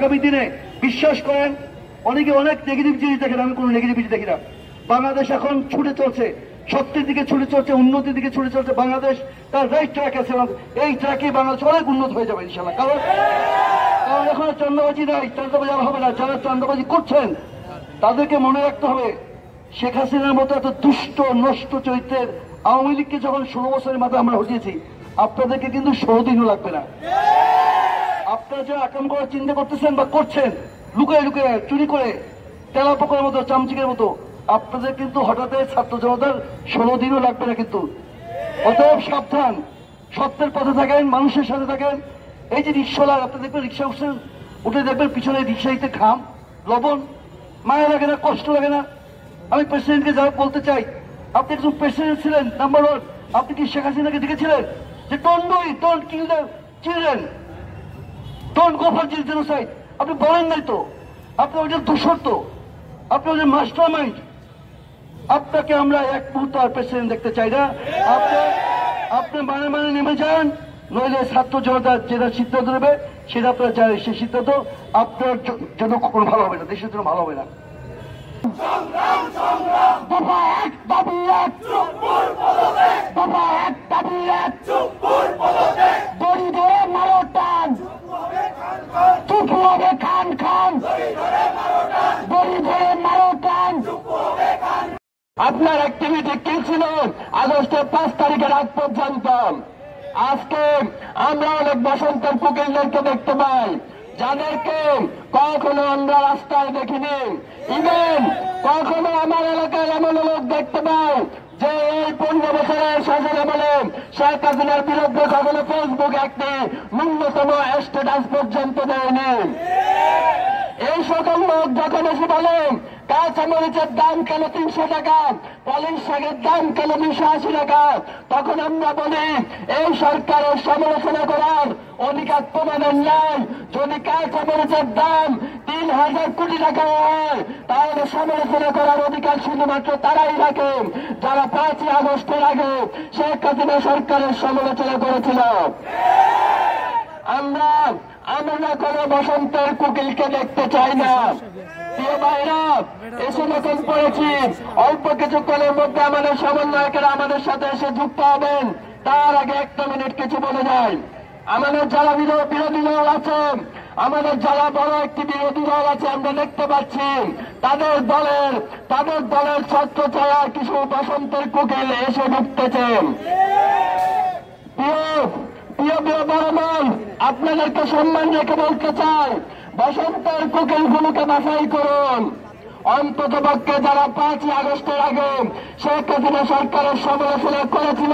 আগামী দিনে বিশ্বাস করেন অনেকে অনেক নেগেটিভ জিনিস দেখেন, আমি কোনো নেগেটিভিটি দেখি না। বাংলাদেশ এখন ছুটে চলছে, সত্যের দিকে ছুটে চলছে, উন্নতির দিকে ছুটে চলছে। বাংলাদেশ তার রাইট ট্র্যাক আছে, এই ট্র্যাকে বাংলাদেশ অনেক উন্নত হয়ে যাবে ইনশাল্লাহ। কারণ এখন চাঁদাবাজি নাই, চাঁদাবাজি আর হবে না। যারা চাঁদাবাজি করছেন তাদেরকে মনে রাখতে হবে, শেখ হাসিনার মতো এত দুষ্ট নষ্ট চরিত্রের আওয়ামী লীগকে যখন 16 বছরের মাথায় আমরা হটিয়েছি, আপনাদেরকে কিন্তু 16 দিনও লাগবে না। আপনারা যে আক্রমণ করার চিন্তা করতেছেন বা করছেন লুকায় লুকায় চুরি করে তেলা পোকার মতো চামচিকের মতো, আপনাদের কিন্তু হঠাৎ ছাত্র জনতার 16 দিনও লাগবে না কিন্তু। অতএব সাবধান, সত্যের পথে থাকেন, মানুষের সাথে থাকেন। এই যে রিক্সাওয়ালা, আপনি দেখবেন রিক্সা উঠছেন, উঠে দেখবেন পিছনে রিক্সাইতে ঘাম লবণ, মায়া লাগে না, কষ্ট লাগে না? আমি প্রেসিডেন্টকে যা বলতে চাই, আপনি একজন প্রেসিডেন্ট ছিলেন, নাম্বার 1। আপনি কি শেখ হাসিনাকে দেখেছিলেন যে don't kill the children, don't go for genocide? আপনি বলেন নাই তো, আপনি ওইটা দোষর তো, আপনি ওদের মাস্টার মাইন্ড। আপনাকে আমরা এক মুহূর্ত আর প্রেসিডেন্ট দেখতে চাই না। আপনি মানে নেমে যান, নইলে ছাত্র জনতা যেটা সিদ্ধান্ত নেবে সেটা আপনারা জানেন, সেই সিদ্ধান্ত আপনার জন্য কখনো ভালো হবে না, দেশের জন্য ভালো হবে না। আপনার অ্যাক্টিভিটি কি ছিল আগস্টের 5 তারিখের আগ পর্যন্ত? আজকে আমরা অনেক বসন্তের কুকিলদেরকে দেখতে পাই, যাদেরকে কখনো আমরা রাস্তায় দেখিনি। ইভেন কখনো আমার এলাকায় এমন লোক দেখতে পাই যে এই 15 বছরের শাসন আমলে শেখ হাসিনার বিরুদ্ধে কখনো ফেসবুকে একটি ন্যূনতম স্ট্যাটাস পর্যন্ত দেয়নি। এই সকল লোক যখন এসে বলেন কাঁচামরিচের দাম কেন 300 টাকা, পালং শাকের দাম কেন 280 টাকা, তখন আমরা বলি এই সরকারের সমালোচনা করার অধিকার তোমাদের নাই। যদি কাঁচামরিচের দাম 3000 কোটি টাকা হয়, তাহলে সমালোচনা করার অধিকার শুধুমাত্র তারাই রাখে যারা 5ই আগস্টের আগে শেখ হাসিনা সরকারের সমালোচনা করেছিল। আমরা কোনো বসন্তের কুকিলকে দেখতে চাই না। প্রিয় ভাইরা, এসে নতুন পড়েছি, অল্প কিছুক্ষণের মধ্যে আমাদের সমন্বয়কেরা আমাদের সাথে এসে যুক্ত হবেন। তার আগে একটা মিনিট কিছু বলে যায়। আমাদের যারা বিরোধী দল আছে, আমাদের যারা বড় একটি বিরোধী দল আছে, আমরা দেখতে পাচ্ছি তাদের দলের ছত্র ছায়া কিছু বসন্তের কুকিল এসে ঢুকতেছেন। প্রিয় বড় দল, আপনাদেরকে সম্মান রেখে বলতে চাই, বসন্তের কুকিলগুলোকে বাছাই করুন। অন্তত পক্ষে যারা 5ই আগস্টের আগে শেখ হাসিনা সরকারের সমালোচনা করেছিল